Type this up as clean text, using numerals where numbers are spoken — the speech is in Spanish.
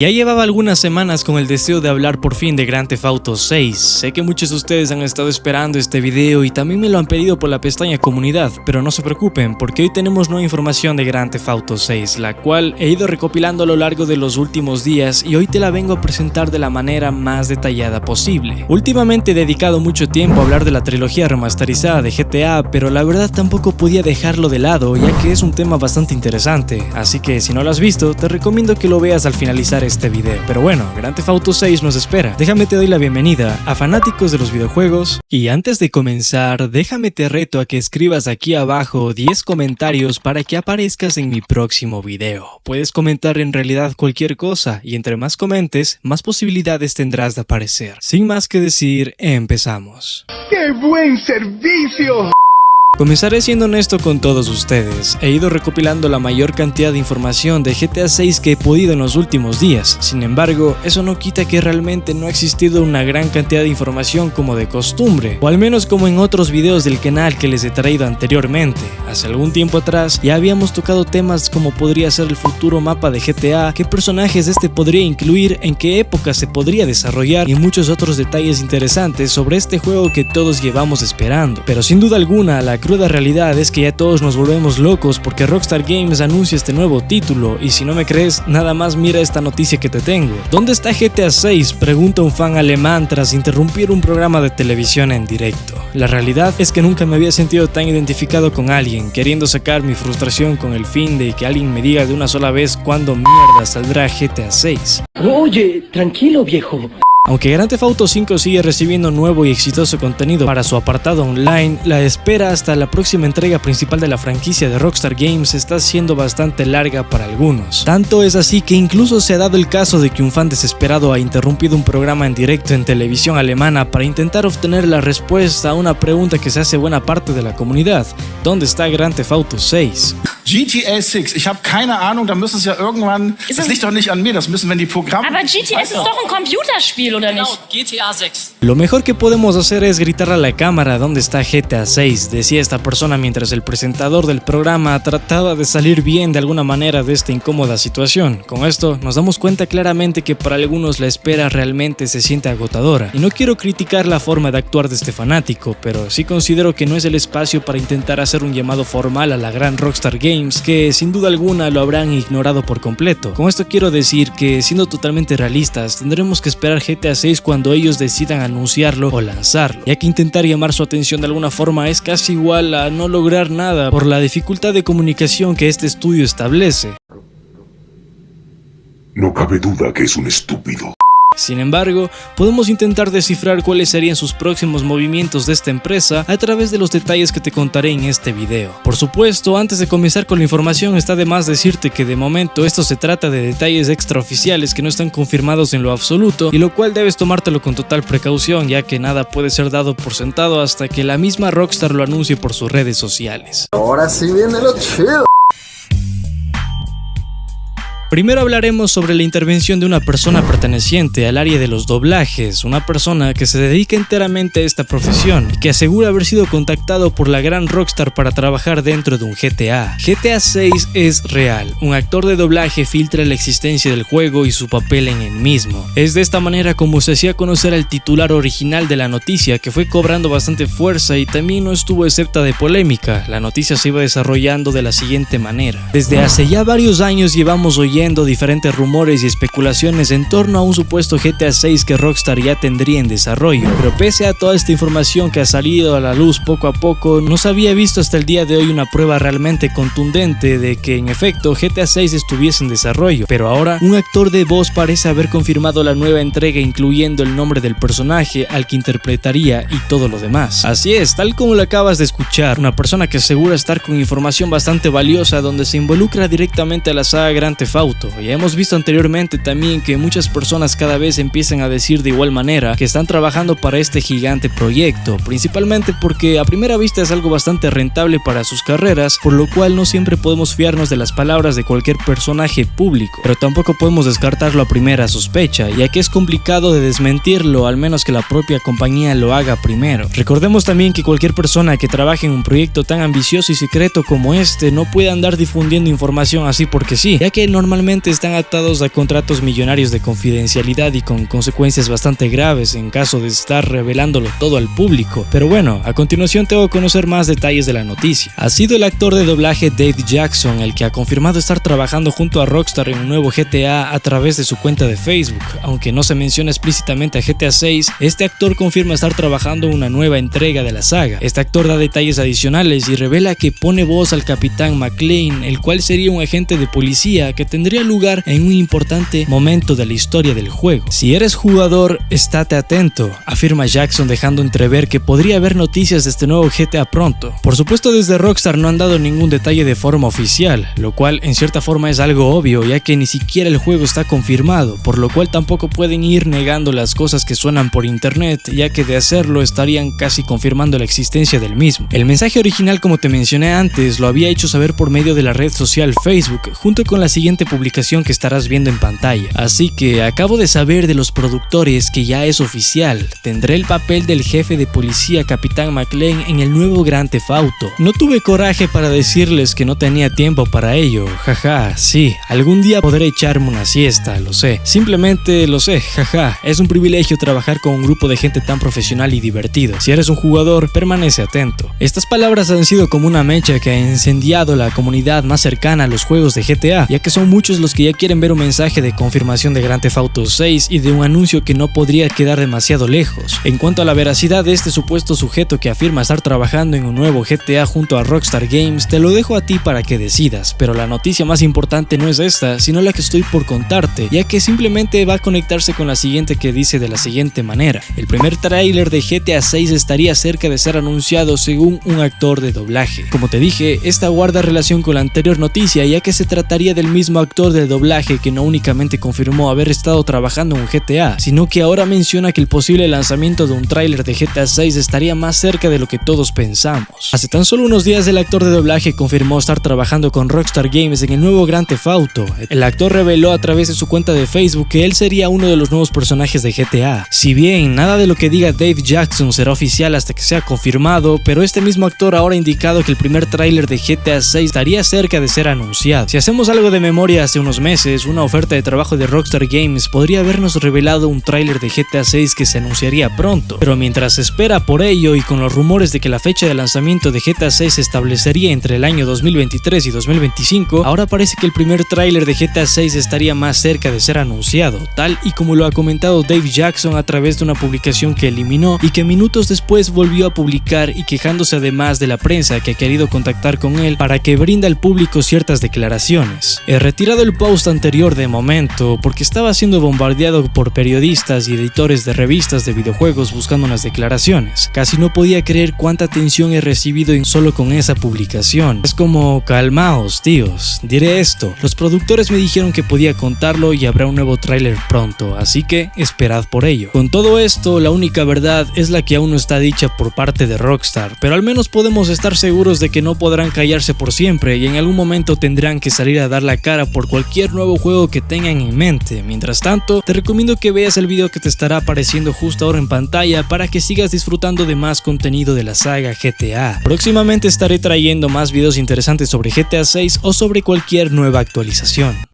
Ya llevaba algunas semanas con el deseo de hablar por fin de Grand Theft Auto 6. Sé que muchos de ustedes han estado esperando este video y también me lo han pedido por la pestaña comunidad, pero no se preocupen porque hoy tenemos nueva información de Grand Theft Auto 6, la cual he ido recopilando a lo largo de los últimos días y hoy te la vengo a presentar de la manera más detallada posible. Últimamente he dedicado mucho tiempo a hablar de la trilogía remasterizada de GTA, pero la verdad tampoco podía dejarlo de lado ya que es un tema bastante interesante, así que si no lo has visto te recomiendo que lo veas al finalizar este video. Pero bueno, Grand Theft Auto 6 nos espera. Déjame te doy la bienvenida a fanáticos de los videojuegos y antes de comenzar, déjame te reto a que escribas aquí abajo 10 comentarios para que aparezcas en mi próximo video. Puedes comentar en realidad cualquier cosa y entre más comentes, más posibilidades tendrás de aparecer. Sin más que decir, empezamos. ¡Qué buen servicio! Comenzaré siendo honesto con todos ustedes. He ido recopilando la mayor cantidad de información de GTA 6 que he podido en los últimos días. Sin embargo, eso no quita que realmente no ha existido una gran cantidad de información como de costumbre, o al menos como en otros videos del canal que les he traído anteriormente. Hace algún tiempo atrás ya habíamos tocado temas como podría ser el futuro mapa de GTA, qué personajes este podría incluir, en qué época se podría desarrollar y muchos otros detalles interesantes sobre este juego que todos llevamos esperando. Pero sin duda alguna, la cruda realidad es que ya todos nos volvemos locos porque Rockstar Games anuncia este nuevo título y si no me crees, nada más mira esta noticia que te tengo. ¿Dónde está GTA 6? Pregunta un fan alemán tras interrumpir un programa de televisión en directo. La realidad es que nunca me había sentido tan identificado con alguien, queriendo sacar mi frustración con el fin de que alguien me diga de una sola vez cuándo mierda saldrá GTA 6. Oye, tranquilo viejo. Aunque Grand Theft Auto 5 sigue recibiendo nuevo y exitoso contenido para su apartado online, la espera hasta la próxima entrega principal de la franquicia de Rockstar Games está siendo bastante larga para algunos. Tanto es así que incluso se ha dado el caso de que un fan desesperado ha interrumpido un programa en directo en televisión alemana para intentar obtener la respuesta a una pregunta que se hace buena parte de la comunidad: ¿dónde está Grand Theft Auto 6? GTA 6, ich habe keine Ahnung, da müssen es ja irgendwann, das liegt doch nicht an mir, das müssen wenn die Programme... Aber GTA ist doch ein Computerspiel, oder nicht? GTA 6. Lo mejor que podemos hacer es gritar a la cámara dónde está GTA 6, decía esta persona mientras el presentador del programa trataba de salir bien de alguna manera de esta incómoda situación. Con esto nos damos cuenta claramente que para algunos la espera realmente se siente agotadora. Y no quiero criticar la forma de actuar de este fanático, pero sí considero que no es el espacio para intentar hacer un llamado formal a la gran Rockstar Games, que sin duda alguna lo habrán ignorado por completo. Con esto quiero decir que, siendo totalmente realistas, tendremos que esperar GTA 6 cuando ellos decidan anunciarlo o lanzarlo, ya que intentar llamar su atención de alguna forma es casi igual a no lograr nada por la dificultad de comunicación que este estudio establece. No cabe duda que es un estúpido. Sin embargo, podemos intentar descifrar cuáles serían sus próximos movimientos de esta empresa a través de los detalles que te contaré en este video. Por supuesto, antes de comenzar con la información, está de más decirte que de momento esto se trata de detalles extraoficiales que no están confirmados en lo absoluto, y lo cual debes tomártelo con total precaución, ya que nada puede ser dado por sentado hasta que la misma Rockstar lo anuncie por sus redes sociales. Ahora sí viene lo chido. Primero hablaremos sobre la intervención de una persona perteneciente al área de los doblajes, una persona que se dedica enteramente a esta profesión y que asegura haber sido contactado por la gran Rockstar para trabajar dentro de un GTA. GTA 6 es real, un actor de doblaje filtra la existencia del juego y su papel en el mismo. Es de esta manera como se hacía conocer al titular original de la noticia, que fue cobrando bastante fuerza y también no estuvo exenta de polémica. La noticia se iba desarrollando de la siguiente manera: desde hace ya varios años llevamos oyendo diferentes rumores y especulaciones en torno a un supuesto GTA 6 que Rockstar ya tendría en desarrollo, pero pese a toda esta información que ha salido a la luz poco a poco, no se había visto hasta el día de hoy una prueba realmente contundente de que en efecto GTA 6 estuviese en desarrollo. Pero ahora un actor de voz parece haber confirmado la nueva entrega, incluyendo el nombre del personaje al que interpretaría y todo lo demás. Así es, tal como lo acabas de escuchar, una persona que asegura estar con información bastante valiosa donde se involucra directamente a la saga Grand Theft Auto. Ya hemos visto anteriormente también que muchas personas cada vez empiezan a decir de igual manera que están trabajando para este gigante proyecto, principalmente porque a primera vista es algo bastante rentable para sus carreras, por lo cual no siempre podemos fiarnos de las palabras de cualquier personaje público, pero tampoco podemos descartarlo a primera sospecha, ya que es complicado de desmentirlo, al menos que la propia compañía lo haga primero. Recordemos también que cualquier persona que trabaje en un proyecto tan ambicioso y secreto como este no puede andar difundiendo información así porque sí, ya que normalmente normalmente están atados a contratos millonarios de confidencialidad y con consecuencias bastante graves en caso de estar revelándolo todo al público. Pero bueno, a continuación tengo que conocer más detalles de la noticia. Ha sido el actor de doblaje Dave Jackson el que ha confirmado estar trabajando junto a Rockstar en un nuevo GTA a través de su cuenta de Facebook. Aunque no se menciona explícitamente a GTA 6, este actor confirma estar trabajando en una nueva entrega de la saga. Este actor da detalles adicionales y revela que pone voz al Capitán McClane, el cual sería un agente de policía que tendría lugar en un importante momento de la historia del juego. Si eres jugador, estate atento, afirma Jackson, dejando entrever que podría haber noticias de este nuevo GTA pronto. Por supuesto, desde Rockstar no han dado ningún detalle de forma oficial, lo cual en cierta forma es algo obvio, ya que ni siquiera el juego está confirmado, por lo cual tampoco pueden ir negando las cosas que suenan por internet, ya que de hacerlo estarían casi confirmando la existencia del mismo. El mensaje original, como te mencioné antes, lo había hecho saber por medio de la red social Facebook, junto con la siguiente publicación que estarás viendo en pantalla. Así que acabo de saber de los productores que ya es oficial, tendré el papel del jefe de policía Capitán McClane en el nuevo Grand Theft Auto. No tuve coraje para decirles que no tenía tiempo para ello, jaja, sí, algún día podré echarme una siesta, lo sé, simplemente lo sé, jaja, es un privilegio trabajar con un grupo de gente tan profesional y divertido. Si eres un jugador, permanece atento. Estas palabras han sido como una mecha que ha incendiado la comunidad más cercana a los juegos de GTA, ya que son muchos los que ya quieren ver un mensaje de confirmación de Grand Theft Auto 6 y de un anuncio que no podría quedar demasiado lejos. En cuanto a la veracidad de este supuesto sujeto que afirma estar trabajando en un nuevo GTA junto a Rockstar Games, te lo dejo a ti para que decidas, pero la noticia más importante no es esta, sino la que estoy por contarte, ya que simplemente va a conectarse con la siguiente, que dice de la siguiente manera: el primer tráiler de GTA 6 estaría cerca de ser anunciado según un actor de doblaje. Como te dije, esta guarda relación con la anterior noticia, ya que se trataría del mismo actor de doblaje que no únicamente confirmó haber estado trabajando en un GTA, sino que ahora menciona que el posible lanzamiento de un tráiler de GTA 6 estaría más cerca de lo que todos pensamos. Hace tan solo unos días el actor de doblaje confirmó estar trabajando con Rockstar Games en el nuevo Grand Theft Auto. El actor reveló a través de su cuenta de Facebook que él sería uno de los nuevos personajes de GTA. Si bien nada de lo que diga Dave Jackson será oficial hasta que sea confirmado, pero este mismo actor ahora ha indicado que el primer tráiler de GTA 6 estaría cerca de ser anunciado. Si hacemos algo de memoria, hace unos meses una oferta de trabajo de Rockstar Games podría habernos revelado un tráiler de GTA 6 que se anunciaría pronto, pero mientras se espera por ello y con los rumores de que la fecha de lanzamiento de GTA 6 se establecería entre el año 2023 y 2025, ahora parece que el primer tráiler de GTA 6 estaría más cerca de ser anunciado, tal y como lo ha comentado Dave Jackson a través de una publicación que eliminó y que minutos después volvió a publicar, y quejándose además de la prensa que ha querido contactar con él para que brinda al público ciertas declaraciones. He retirado el post anterior de momento porque estaba siendo bombardeado por periodistas y editores de revistas de videojuegos buscando unas declaraciones. Casi no podía creer cuánta atención he recibido solo con esa publicación. Es como, calmaos tíos, diré esto, los productores me dijeron que podía contarlo y habrá un nuevo tráiler pronto, así que esperad por ello. Con todo esto, la única verdad es la que aún no está dicha por parte de Rockstar, pero al menos podemos estar seguros de que no podrán callarse por siempre y en algún momento tendrán que salir a dar la cara por cualquier nuevo juego que tengan en mente. Mientras tanto, te recomiendo que veas el video que te estará apareciendo justo ahora en pantalla para que sigas disfrutando de más contenido de la saga GTA. Próximamente estaré trayendo más videos interesantes sobre GTA 6 o sobre cualquier nueva actualización.